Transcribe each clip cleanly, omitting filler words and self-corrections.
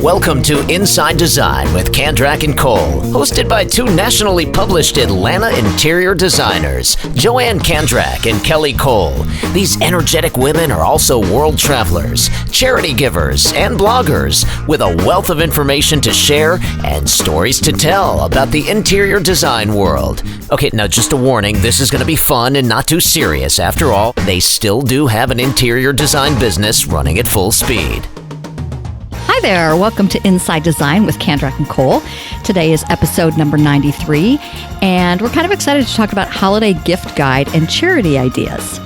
Welcome to Inside Design with Kandrac and Kole, hosted by two nationally published Atlanta interior designers, Joanne Kandrac and Kelly Kole. These energetic women are also world travelers, charity givers, and bloggers with a wealth of information to share and stories to tell about the interior design world. Okay, now just a warning, this is going to be fun and not too serious. After all, they still do have an interior design business running at full speed. Hi there. Welcome to Inside Design with Kandrac and Kole. Today is episode number 93, and we're kind of excited to talk about holiday gift guide and charity ideas.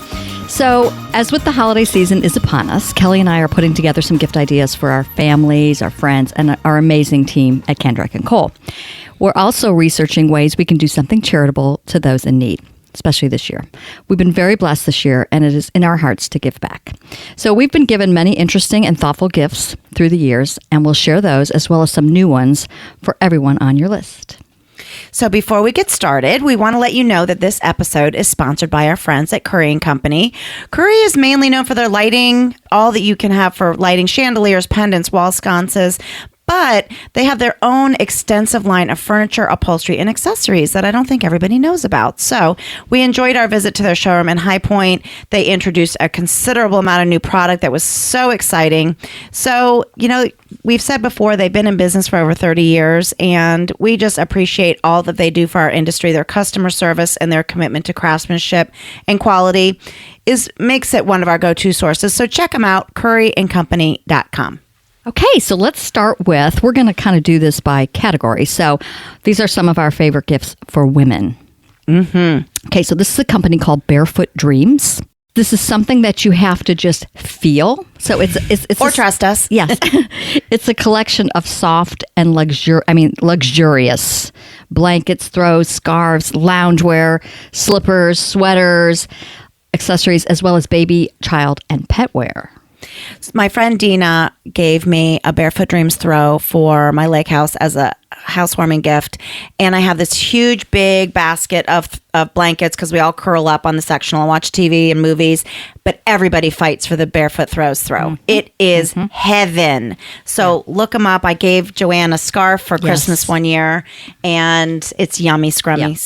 So, as with the holiday season is upon us, Kelly and I are putting together some gift ideas for our families, our friends, and our amazing team at Kandrac and Kole. We're also researching ways we can do something charitable to those in need, especially this year. We've been very blessed this year, and it is in our hearts to give back. So we've been given many interesting and thoughtful gifts through the years, and we'll share those as well as some new ones for everyone on your list. So before we get started, we want to let you know that this episode is sponsored by our friends at Curry & Company. Curry is mainly known for their lighting, all that you can have for lighting: chandeliers, pendants, wall sconces. But they have their own extensive line of furniture, upholstery, and accessories that I don't think everybody knows about. So we enjoyed our visit to their showroom in High Point. They introduced a considerable amount of new product that was so exciting. So, we've said before, they've been in business for over 30 years, and we just appreciate all that they do for our industry. Their customer service and their commitment to craftsmanship and quality makes it one of our go-to sources. So check them out, curryandcompany.com. Okay, so let's start with, we're going to kind of do this by category. So these are some of our favorite gifts for women. Mm-hmm. Okay, so this is a company called Barefoot Dreams. This is something that you have to just feel. So it's or trust us. Yes. It's a collection of soft and luxurious blankets, throws, scarves, loungewear, slippers, sweaters, accessories, as well as baby, child, and pet wear. My friend Dina gave me a Barefoot Dreams throw for my lake house as a housewarming gift. And I have this huge, big basket of blankets because we all curl up on the sectional and watch TV and movies. But everybody fights for the Barefoot Throws throw. Mm-hmm. It is heaven. So look them up. I gave Joanne a scarf for Christmas one year, and it's yummy, scrummy.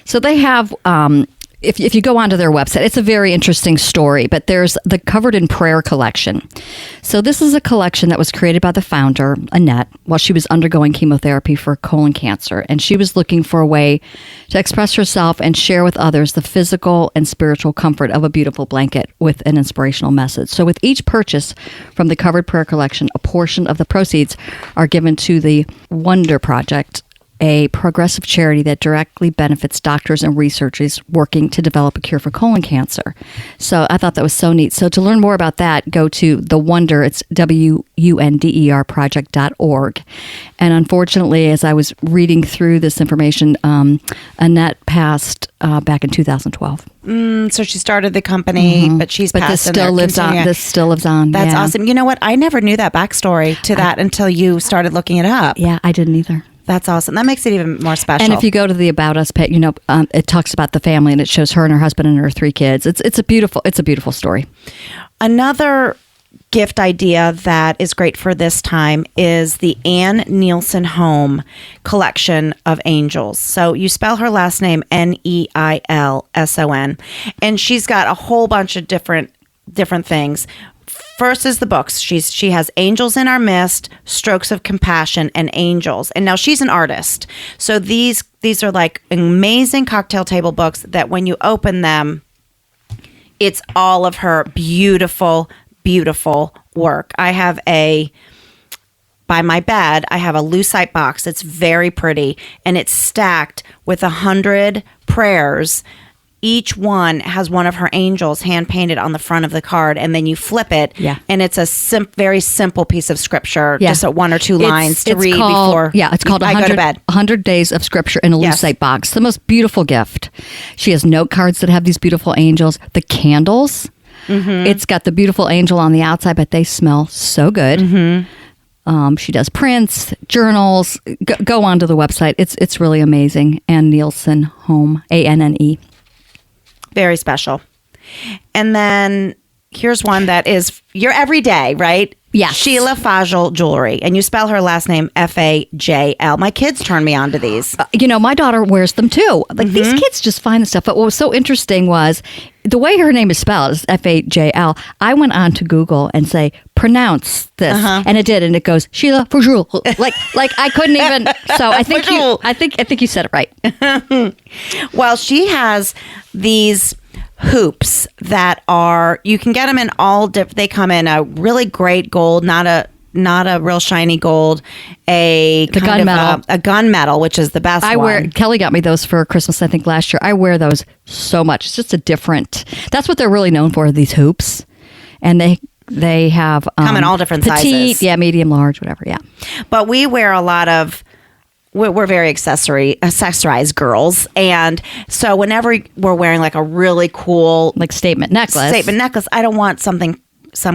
So they have... If you go onto their website, it's a very interesting story, but there's the Covered in Prayer collection. So this is a collection that was created by the founder, Annette, while she was undergoing chemotherapy for colon cancer. And she was looking for a way to express herself and share with others the physical and spiritual comfort of a beautiful blanket with an inspirational message. So with each purchase from the Covered Prayer collection, a portion of the proceeds are given to the Wonder Project, a progressive charity that directly benefits doctors and researchers working to develop a cure for colon cancer. So I thought that was so neat. So to learn more about that, go to The Wonder. It's WUNDER project.org. And unfortunately, as I was reading through this information, Annette passed back in 2012. So she started the company, but she's passed. This still lives on. This still lives on. That's awesome. You know what? I never knew that backstory to that until you started looking it up. Yeah, I didn't either. That's awesome. That makes it even more special. And if you go to the About Us page, it talks about the family and it shows her and her husband and her 3 kids. It's a beautiful story. Another gift idea that is great for this time is the Ann Nielsen Home collection of angels. So you spell her last name Neilson, and she's got a whole bunch of different things. First is the books. She has Angels in Our Midst, Strokes of Compassion, and Angels. And now she's an artist. So these are like amazing cocktail table books that when you open them, it's all of her beautiful, beautiful work. By my bed, I have a lucite box. It's very pretty, and it's stacked with 100 prayers. Each one has one of her angels hand painted on the front of the card, and then you flip it, and it's a very simple piece of scripture, just 1 or 2 lines to read before. Yeah, it's called I go to bed. 100 Days of Scripture in a lucite box. The most beautiful gift. She has note cards that have these beautiful angels. The candles. Mm-hmm. It's got the beautiful angel on the outside, but they smell so good. Mm-hmm. She does prints, journals. Go onto the website. It's really amazing. Ann Nielsen Home, ANNE. Very special. And then here's one that is your everyday, right? Yes. Sheila Fajl Jewelry. And you spell her last name Fajl. My kids turned me on to these. My daughter wears them too. Like these kids just find the stuff. But what was so interesting was the way her name is spelled is Fajl. I went on to Google and say, pronounce this. And it did. And it goes, Sheila Fajl. Like I couldn't even. So I think you said it right. Well, she has these hoops that are, you can get them in all different, they come in a really great gold, not a real shiny gold, a gunmetal, which is the best one. Kelly got me those for Christmas, I think last year. I wear those so much. It's just that's what they're really known for, these hoops. And they have come in all different petite, sizes. Yeah, medium, large, whatever, yeah. But we wear a lot of, we're very accessorized girls. And so whenever we're wearing like a really cool like statement necklace, I don't want some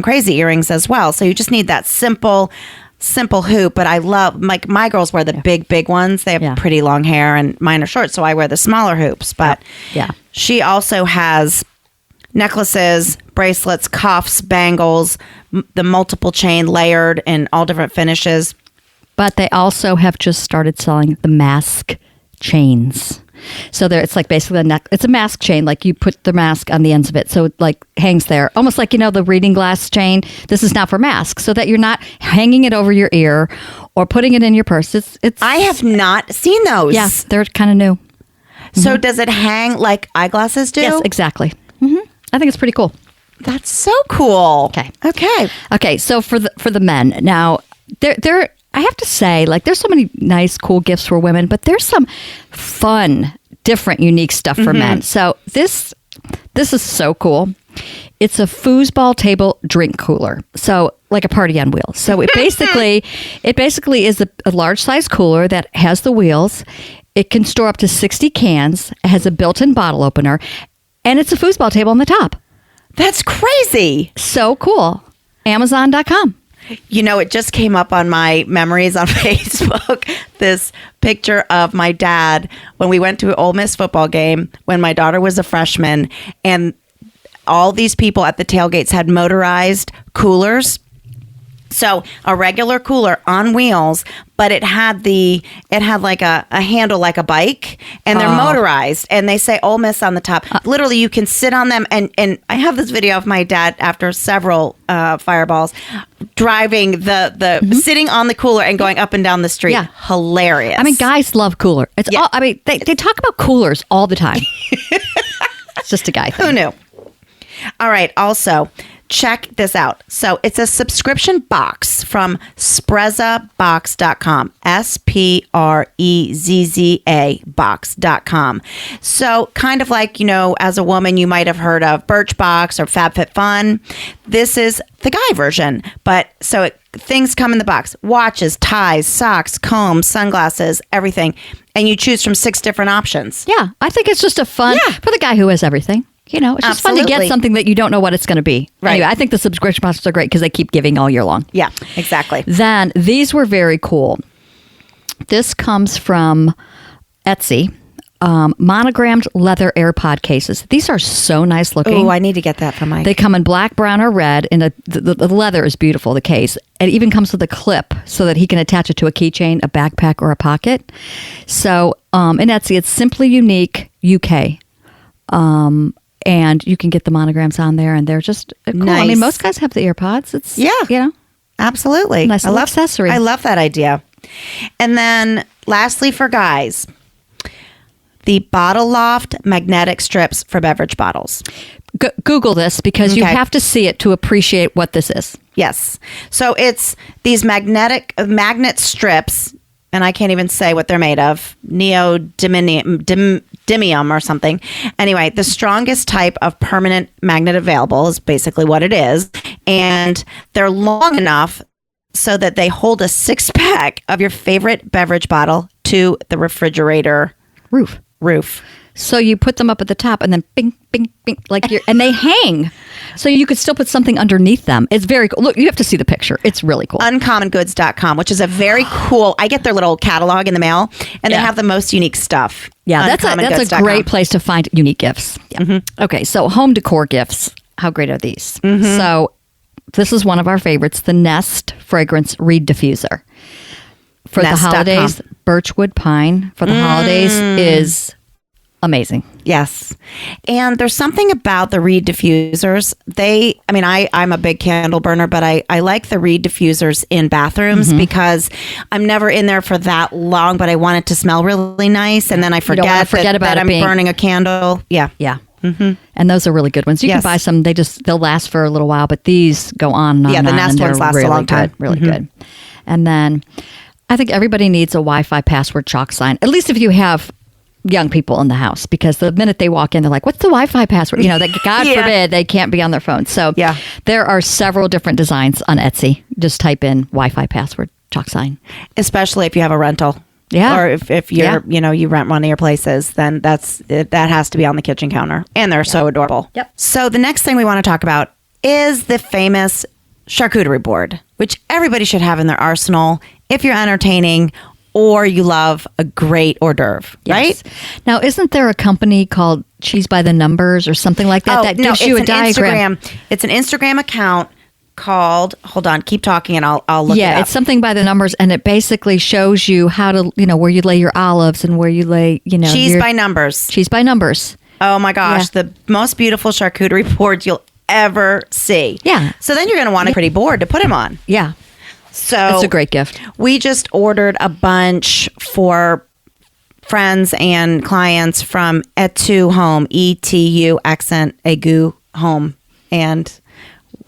crazy earrings as well. So you just need that simple hoop. But I love, like, my girls wear the big ones. They have pretty long hair and mine are short. So I wear the smaller hoops. But she also has necklaces, bracelets, cuffs, bangles, the multiple chain layered in all different finishes. But they also have just started selling the mask chains. So it's like basically it's a mask chain. Like you put the mask on the ends of it. So it like hangs there. Almost like, the reading glass chain. This is not for masks. So that you're not hanging it over your ear or putting it in your purse. It's I have not seen those. Yes, they're kind of new. So does it hang like eyeglasses do? Yes, exactly. I think it's pretty cool. That's so cool. Okay. So for the men now, there. I have to say, like, there's so many nice, cool gifts for women, but there's some fun, different, unique stuff for men. So this is so cool. It's a foosball table drink cooler. So like a party on wheels. So it basically is a large size cooler that has the wheels. It can store up to 60 cans. It has a built-in bottle opener, and it's a foosball table on the top. That's crazy. So cool. Amazon.com. It just came up on my memories on Facebook, this picture of my dad when we went to an Ole Miss football game when my daughter was a freshman, and all these people at the tailgates had motorized coolers. So a regular cooler on wheels, but it had like a handle like a bike, and they're motorized, and they say Ole Miss on the top. Literally, you can sit on them, and I have this video of my dad after several fireballs driving the sitting on the cooler and going up and down the street. Yeah. Hilarious. I mean, guys love cooler. It's all. I mean, they talk about coolers all the time. It's just a guy thing. Who knew? All right. Also, check this out. So it's a subscription box from sprezzabox.com. SPREZZA box.com. So kind of like, as a woman, you might have heard of Birchbox or FabFitFun. This is the guy version. But so things come in the box: watches, ties, socks, combs, sunglasses, everything. And you choose from 6 different options. Yeah. I think it's just a fun for the guy who has everything. It's just fun to get something that you don't know what it's going to be. Right. Anyway, I think the subscription boxes are great because they keep giving all year long. Yeah, exactly. Then these were very cool. This comes from Etsy. Monogrammed leather AirPod cases. These are so nice looking. Oh, I need to get that for Mike. They come in black, brown, or red, and the leather is beautiful, the case. It even comes with a clip so that he can attach it to a keychain, a backpack, or a pocket. So in Etsy, it's Simply Unique UK. And you can get the monograms on there, and they're just cool. Nice. I mean, most guys have the AirPods. It's absolutely. Nice little accessory. I love that idea. And then lastly, for guys, the Bottle Loft magnetic strips for beverage bottles. Google this because you have to see it to appreciate what this is. Yes. So it's these magnet strips, and I can't even say what they're made of. Neodymium or something. Anyway, the strongest type of permanent magnet available is basically what it is. And they're long enough so that they hold a 6-pack of your favorite beverage bottle to the refrigerator roof. So you put them up at the top and then bing, bing, bing, and they hang. So you could still put something underneath them. It's very cool. Look, you have to see the picture. It's really cool. Uncommongoods.com, which is a very cool, I get their little catalog in the mail, and they have the most unique stuff. Yeah, that's a great place to find unique gifts. Yeah. Okay, so home decor gifts. How great are these? So this is one of our favorites, the Nest Fragrance Reed Diffuser. For the Nest.com. holidays, Birchwood Pine for the holidays is amazing. Yes. And there's something about the reed diffusers. I'm a big candle burner, but I like the reed diffusers in bathrooms because I'm never in there for that long, but I want it to smell really nice. And then I forget that I'm burning a candle. Yeah. Yeah. And those are really good ones. You can buy some. They'll last for a little while, but these go on and on. Yeah, the Nest ones last a long time. Really good. And then I think everybody needs a Wi-Fi password chalk sign, at least if you have young people in the house, because the minute they walk in, they're like, what's the Wi-Fi password? That God forbid they can't be on their phone. So there are several different designs on Etsy. Just type in Wi-Fi password chalk sign. Especially if you have a rental. Yeah. Or if you're, you rent one of your places, then that has to be on the kitchen counter. And they're so adorable. Yep. So the next thing we want to talk about is the famous charcuterie board, which everybody should have in their arsenal if you're entertaining or you love a great hors d'oeuvre, right? Now, isn't there a company called Cheese by the Numbers or something like that that gives you a diagram? It's an Instagram account called, hold on, keep talking and I'll look it up. Yeah, it's something by the numbers, and it basically shows you how to, where you lay your olives and where you lay, Cheese by numbers. Cheese by numbers. Oh my gosh, the most beautiful charcuterie boards you'll ever see. Yeah. So then you're going to want a pretty board to put them on. Yeah. So it's a great gift. We just ordered a bunch for friends and clients from Etu Home, ETU accent aigu home, and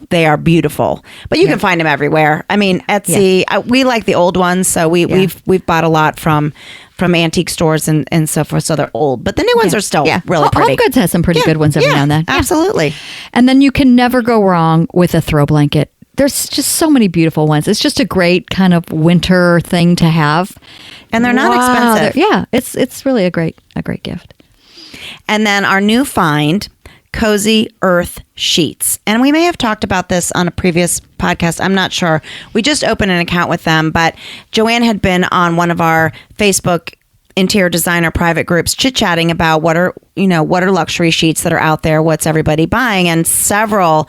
they are beautiful. But you can find them everywhere. I mean, Etsy. We like the old ones, so we've bought a lot from antique stores and so forth. So they're old, but the new ones are still really pretty. Home Goods has some pretty good ones every now and then. Absolutely. And then you can never go wrong with a throw blanket. There's just so many beautiful ones. It's just a great kind of winter thing to have. And they're not expensive. It's really a great gift. And then our new find, Cozy Earth Sheets. And we may have talked about this on a previous podcast. I'm not sure. We just opened an account with them, but Joanne had been on one of our Facebook interior designer private groups chit-chatting about what are luxury sheets that are out there, what's everybody buying, and several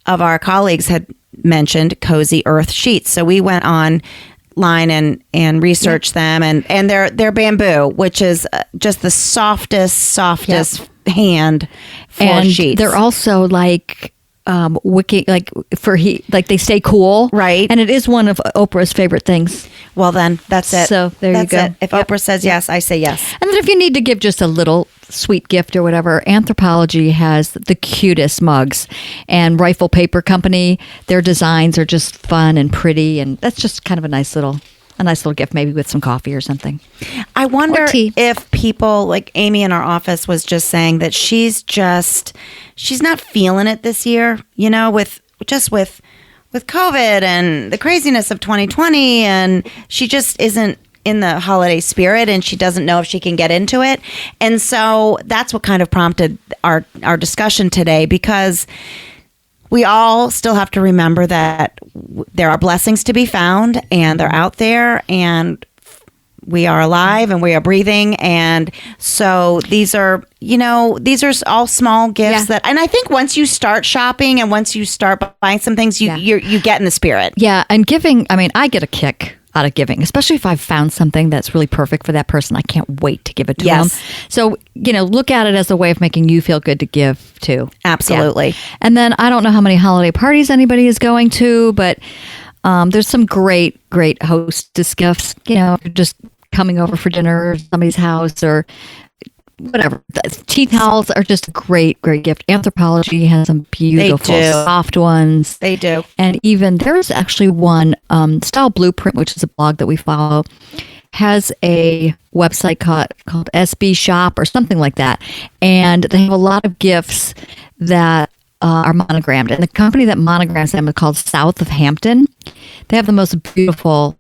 of our colleagues had mentioned Cozy Earth Sheets. So we went online and researched them, and they're bamboo, which is just the softest hand for sheets. They're also like wicking, like for heat, like they stay cool, right? And it is one of Oprah's favorite things. Well, then that's it. So there you go. It. If Oprah says yes, I say yes. And then if you need to give just a little sweet gift or whatever, Anthropologie has the cutest mugs, and Rifle Paper Company, their designs are just fun and pretty, and that's just kind of a nice little gift, maybe with some coffee or something. I wonder if people like Amy in our office was just saying that she's not feeling it this year, with COVID and the craziness of 2020, and she just isn't in the holiday spirit, and she doesn't know if she can get into it. And so that's what kind of prompted our discussion today, because we all still have to remember that there are blessings to be found, and they're out there, and we are alive and we are breathing. And so these are all small gifts and I think once you start shopping and once you start buying some things, you get in the spirit. Yeah. And giving, I get a kick out of giving, especially if I've found something that's really perfect for that person. I can't wait to give it to them. So, look at it as a way of making you feel good to give too. Absolutely. Yeah. And then I don't know how many holiday parties anybody is going to, but there's some great hostess gifts, just coming over for dinner or somebody's house or whatever. Tea towels are just a great gift. Anthropologie has some beautiful soft ones. They do. And even there's actually one, Style Blueprint, which is a blog that we follow, has a website called SB Shop or something like that. And they have a lot of gifts that are monogrammed. And the company that monograms them is called South of Hampton. They have the most beautiful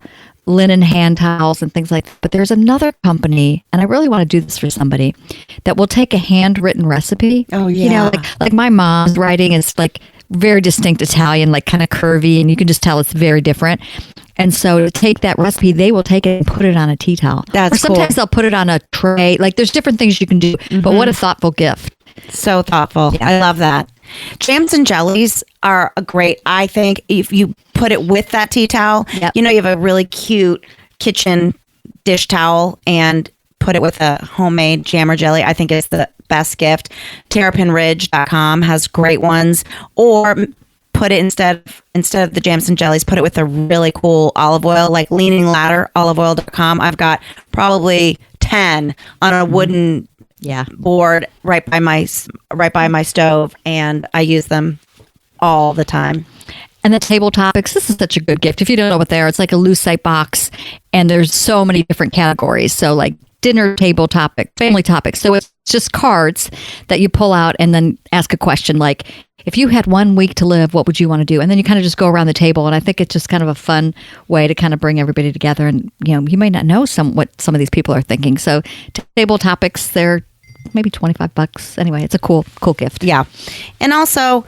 linen hand towels and things like that. But there's another company, and I really want to do this for somebody, that will take a handwritten recipe. Oh, yeah. Like my mom's writing is like very distinct Italian, like kind of curvy, and you can just tell it's very different. And so to take that recipe, they will take it and put it on a tea towel. That's or sometimes they'll put it on a tray. Like there's different things you can do, but what a thoughtful gift. So thoughtful. Yeah. I love that. Jams and jellies are a great, I think, if you put it with that tea towel. Yep. You have a really cute kitchen dish towel and put it with a homemade jam or jelly. I think it's the best gift. terrapinridge.com has great ones. Or put it instead of the jams and jellies, put it with a really cool olive oil, like Leaning Ladder, oliveoil.com. I've got probably 10 on a wooden board right by my stove, and I use them all the time. And the table topics, this is such a good gift. If you don't know what they are, it's like a Lucite box, and there's so many different categories. So like dinner table topic, family topics. So it's just cards that you pull out and then ask a question like, if you had 1 week to live, what would you want to do? And then you kind of just go around the table. And I think it's just kind of a fun way to kind of bring everybody together. And, you may not know what some of these people are thinking. So table topics, they're maybe $25. Anyway, it's a cool gift. Yeah. And also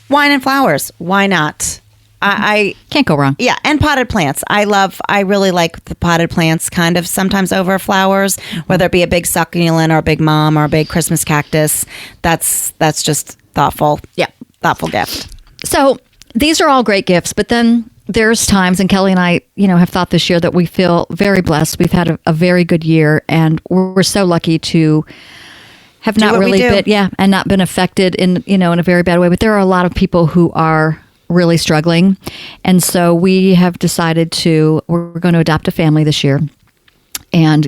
wine and flowers. Why not? I can't go wrong. Yeah. And potted plants. I really like the potted plants kind of sometimes over flowers, whether it be a big succulent or a big mom or a big Christmas cactus. That's just thoughtful. Yeah. Thoughtful gift. So these are all great gifts, but then there's times, and Kelly and I, have thought this year that we feel very blessed. We've had a very good year, and we're so lucky to have not really and not been affected in a very bad way. But there are a lot of people who are really struggling. And so we have decided we're going to adopt a family this year and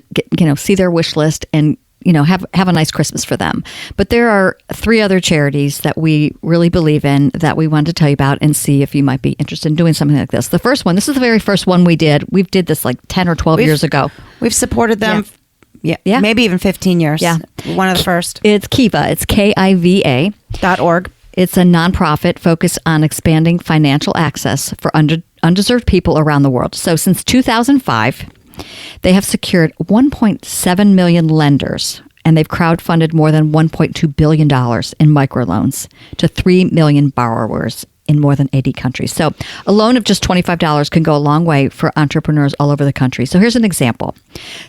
see their wish list and have a nice Christmas for them. But there are 3 other charities that we really believe in that we wanted to tell you about and see if you might be interested in doing something like this. The first one, this is the very first one we did. We did this like 10 or 12 years ago. We've supported them. Yeah. Maybe even 15 years. Yeah. One of the first. It's Kiva. It's KIVA.org. It's a nonprofit focused on expanding financial access for undeserved people around the world. So since 2005, they have secured 1.7 million lenders, and they've crowdfunded more than $1.2 billion in microloans to 3 million borrowers in more than 80 countries. So a loan of just $25 can go a long way for entrepreneurs all over the country. So here's an example.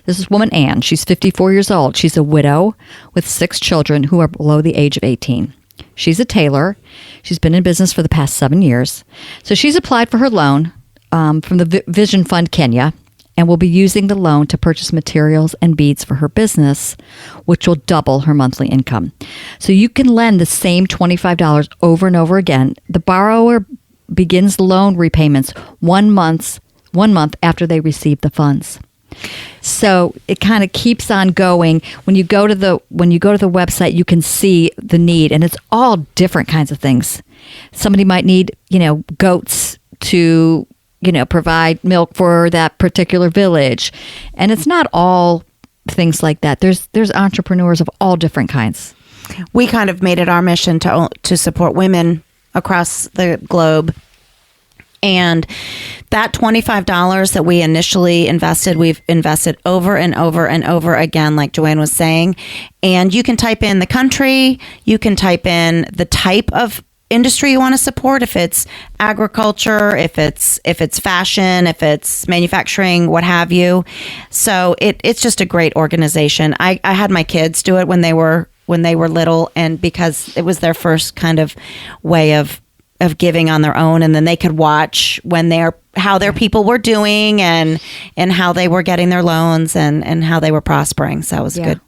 This is woman Ann. She's 54 years old. She's a widow with 6 children who are below the age of 18. She's a tailor. She's been in business for the past 7 years. So she's applied for her loan from the Vision Fund Kenya, and will be using the loan to purchase materials and beads for her business, which will double her monthly income. So you can lend the same $25 over and over again. The borrower begins loan repayments 1 month after they receive the funds. So it kind of keeps on going. When you go to the website, you can see the need, and it's all different kinds of things. Somebody might need, goats to provide milk for that particular village. And it's not all things like that. There's entrepreneurs of all different kinds. We kind of made it our mission to support women across the globe. And that $25 that we initially invested, we've invested over and over and over again, like Joanne was saying. And you can type in the country, you can type in the type of industry you want to support, if it's agriculture, if it's fashion, if it's manufacturing, what have you. So it's just a great organization. I had my kids do it when they were little, and because it was their first kind of way of giving on their own, and then they could watch how their people were doing and how they were getting their loans and how they were prospering. So it was good.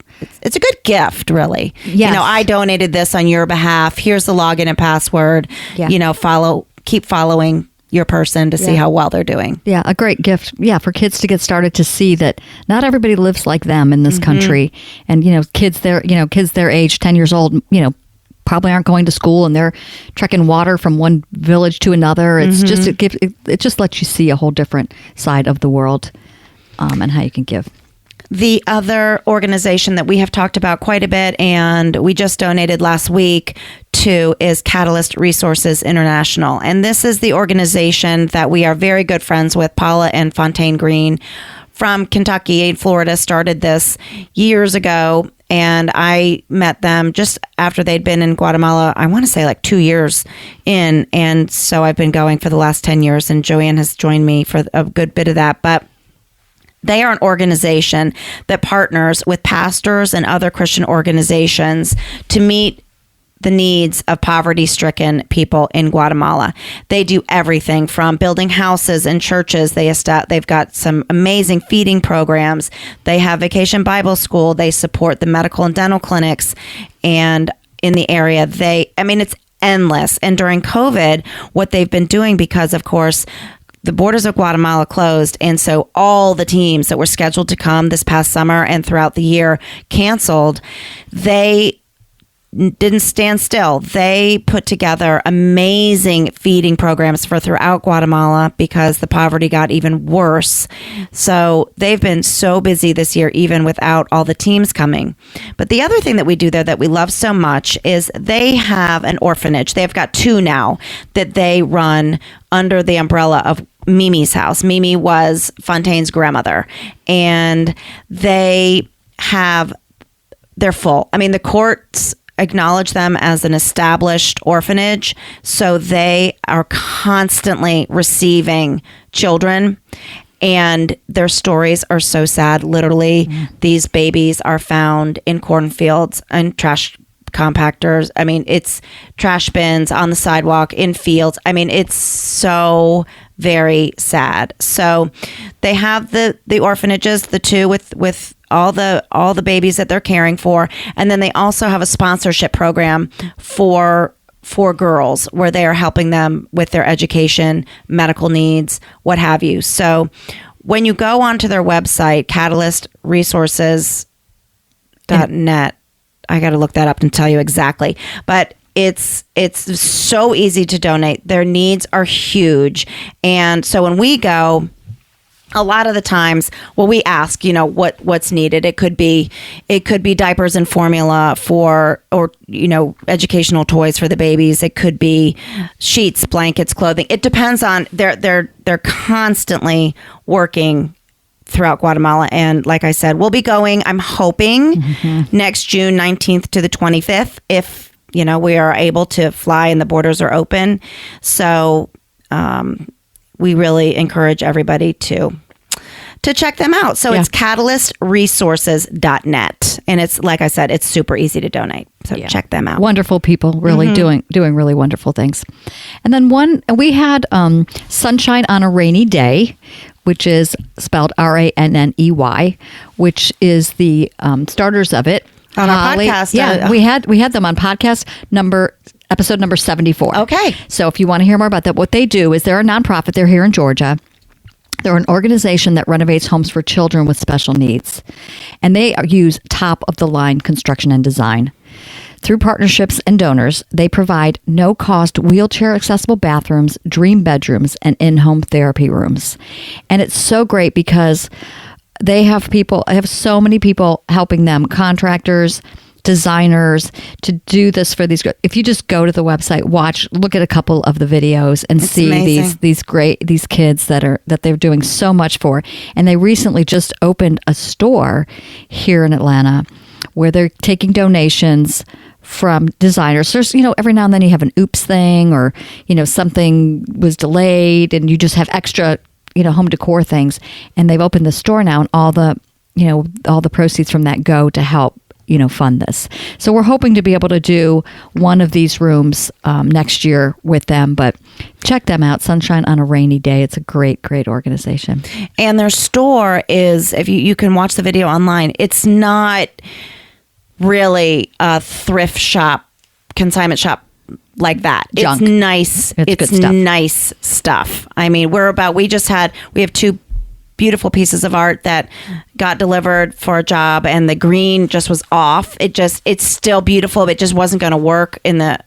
It's a good gift, really. Yes. I donated this on your behalf. Here's the login and password. Yeah. Keep following your person to see how well they're doing. Yeah, a great gift. Yeah, for kids to get started to see that not everybody lives like them in this country, and kids their age, 10 years old, probably aren't going to school, and they're trekking water from one village to another. It's just it just lets you see a whole different side of the world, and how you can give. The other organization that we have talked about quite a bit, and we just donated last week to, is Catalyst Resources International. And this is the organization that we are very good friends with. Paula and Fontaine Green from Kentucky and Florida started this years ago. And I met them just after they'd been in Guatemala, I want to say like 2 years in. And so I've been going for the last 10 years, and Joanne has joined me for a good bit of that. But they are an organization that partners with pastors and other Christian organizations to meet the needs of poverty-stricken people in Guatemala. They do everything from building houses and churches. They've got some amazing feeding programs. They have Vacation Bible School. They support the medical and dental clinics, and in the area, it's endless. And during COVID, what they've been doing, because of course the borders of Guatemala closed, and so all the teams that were scheduled to come this past summer and throughout the year canceled, they didn't stand still. They put together amazing feeding programs for throughout Guatemala because the poverty got even worse. So they've been so busy this year, even without all the teams coming. But the other thing that we do there that we love so much is they have an orphanage. They've got 2 now that they run under the umbrella of Mimi's house. Mimi was Fontaine's grandmother, and they're full. I mean, the courts acknowledge them as an established orphanage, so they are constantly receiving children, and their stories are so sad. Literally, these babies are found in cornfields and trash compactors. I mean, it's trash bins on the sidewalk, in fields. I mean, it's so very sad. So they have the orphanages, the 2 with all the babies that they're caring for, and then they also have a sponsorship program for girls where they are helping them with their education, medical needs, what have you. So when you go onto their website, catalystresources.net, I got to look that up and tell you exactly, but it's so easy to donate. Their needs are huge, and so when we go, a lot of the times, we ask, what's needed. It could be diapers and formula or educational toys for the babies. It could be sheets, blankets, clothing. It depends on they're constantly working throughout Guatemala. And like I said, we'll be going, I'm hoping, next June 19th to the 25th, if, we are able to fly and the borders are open. So we really encourage everybody to check them out. So it's catalystresources.net. And it's, like I said, it's super easy to donate. So check them out. Wonderful people, really doing really wonderful things. And then we had Sunshine on a Rainy Day, which is spelled RANNEY, which is the starters of it. On our podcast. Yeah, we had them on podcast episode number 74. Okay. So if you want to hear more about that, what they do is they're a nonprofit. They're here in Georgia. They're an organization that renovates homes for children with special needs. And they use top-of-the-line construction and design. Through partnerships and donors, they provide no-cost wheelchair-accessible bathrooms, dream bedrooms, and in-home therapy rooms. And it's so great because they have so many people helping them, contractors, designers, to do this for these. If you just go to the website, look at a couple of the videos and see amazing. these kids that they're doing so much for. And they recently just opened a store here in Atlanta where they're taking donations from designers. There's, every now and then you have an oops thing, or, something was delayed and you just have extra, home decor things. And they've opened the store now, and all the proceeds from that go to help fund this. So we're hoping to be able to do one of these rooms next year with them, but check them out. Sunshine on a Rainy Day. It's a great, great organization. And their store is, if you can watch the video online, it's not really a thrift shop, consignment shop like that. Junk. It's nice. It's good stuff. Nice stuff. I mean, we have 2 beautiful pieces of art that got delivered for a job, and the green just was off. It's still beautiful, but it just wasn't going to work in the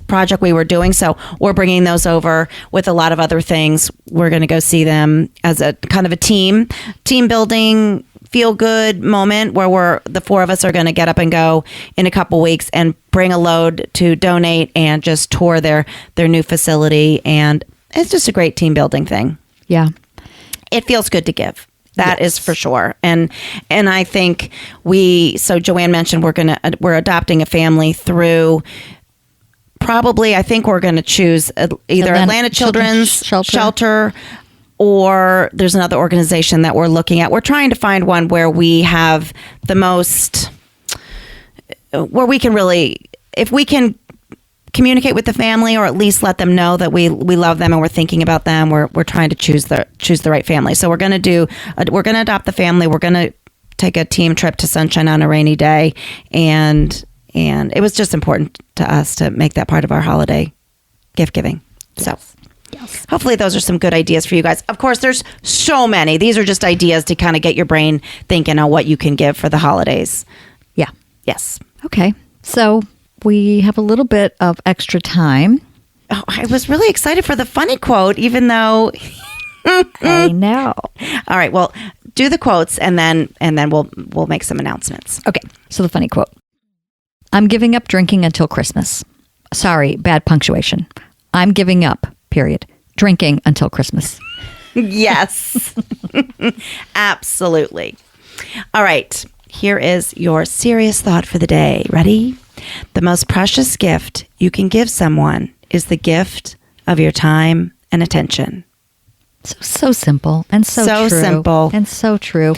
project we were doing. So we're bringing those over with a lot of other things. We're going to go see them as a kind of a team building, feel good moment where the 4 of us are going to get up and go in a couple weeks and bring a load to donate and just tour their new facility. And it's just a great team building thing. Yeah. It feels good to give. That is for sure. And I think Joanne mentioned we're adopting a family through probably, I think we're going to choose either Atlanta Children's Shelter, or there's another organization that we're looking at. We're trying to find one where we have the most, where we can really if we can communicate with the family, or at least let them know that we love them and we're thinking about them, we're trying to choose the right family. So we're going to adopt the family. We're going to take a team trip to Sunshine on a Rainy Day, and it was just important to us to make that part of our holiday gift giving. So Yes. hopefully those are some good ideas for you guys. Of course, there's so many. These are just ideas to kind of get your brain thinking on what you can give for the holidays. Yeah. Yes. Okay. So we have a little bit of extra time. Oh, I was really excited for the funny quote, even though. I know. All right. Well, do the quotes, and then we'll make some announcements. Okay. So the funny quote. I'm giving up drinking until Christmas. Sorry, bad punctuation. I'm giving up, period. Drinking until Christmas. Yes. Absolutely. All right. Here is your serious thought for the day. Ready? The most precious gift you can give someone is the gift of your time and attention. So simple and so true. Simple. And so true.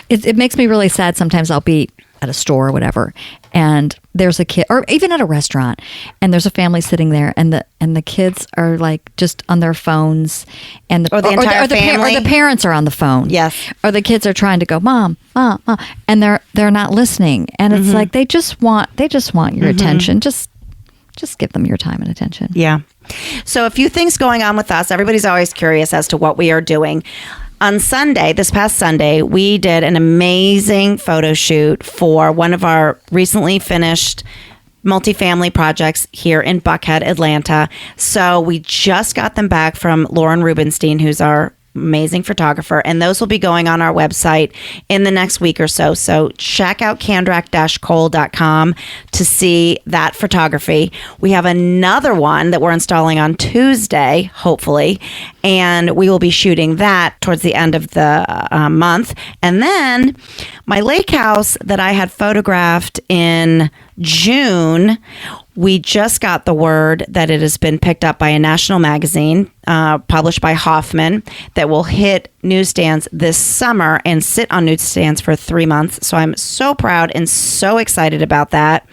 It makes me really sad. Sometimes I'll be at a store or whatever, and there's a kid, or even at a restaurant, and there's a family sitting there, and the kids are like just on their phones, and the entire family, or the parents are on the phone. Yes. Or the kids are trying to go, Mom, Mom, Mom, and they're not listening, and it's like they just want your attention. Just give them your time and attention. Yeah. So a few things going on with us. Everybody's always curious as to what we are doing. On Sunday, this past Sunday, we did an amazing photo shoot for one of our recently finished multifamily projects here in Buckhead, Atlanta. So we just got them back from Lauren Rubenstein, who's our amazing photographer, and those will be going on our website in the next week or so. So check out Kandrac-Kole.com to see that photography. We have another one that we're installing on Tuesday, hopefully, and we will be shooting that towards the end of the month. And then my lake house that I had photographed in June, we just got the word that it has been picked up by a national magazine published by Hoffman that will hit newsstands this summer and sit on newsstands for 3 months. So I'm so proud and so excited about that.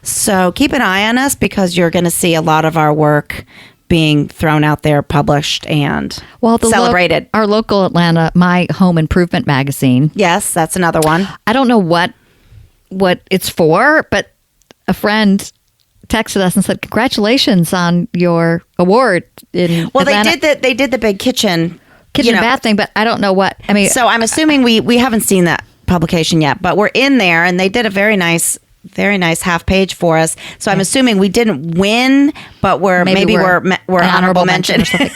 So keep an eye on us, because you're going to see a lot of our work being thrown out there, published, and celebrated. Our local Atlanta, My Home Improvement magazine. Yes, that's another one. I don't know what it's for, but a friend texted us and said, "Congratulations on your award in Atlanta." They did the big kitchen bath thing, but I don't know what. I mean, so I'm assuming we haven't seen that publication yet, but we're in there, and they did a very nice half page for us. So I'm assuming we didn't win, but we're honorable mention or something.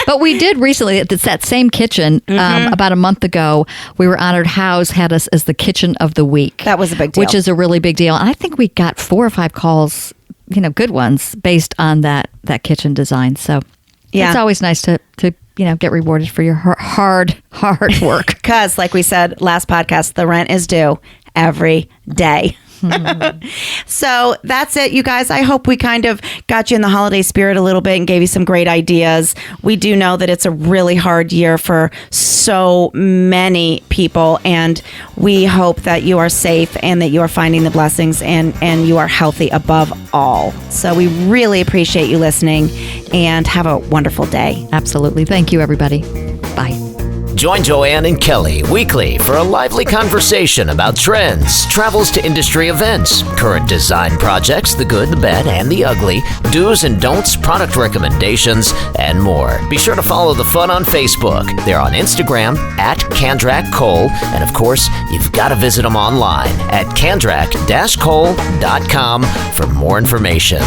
But we did recently. It's that same kitchen. About a month ago, we were honored. House had us as the kitchen of the week. That was a big deal, which is a really big deal. And I think we got 4 or 5 calls, good ones based on that kitchen design. So it's always nice to get rewarded for your hard work. Because, like we said last podcast, the rent is due every day. So that's it, you guys. I hope we kind of got you in the holiday spirit a little bit and gave you some great ideas. We do know that it's a really hard year for so many people, and we hope that you are safe and that you are finding the blessings and you are healthy above all. So we really appreciate you listening, and have a wonderful day. Absolutely. Thank you, everybody. Bye. Join Joanne and Kelly weekly for a lively conversation about trends, travels to industry events, current design projects, the good, the bad, and the ugly, do's and don'ts, product recommendations, and more. Be sure to follow the fun on Facebook. They're on Instagram at Kandrac-Kole, and of course, you've got to visit them online at Kandrac-Kole.com for more information.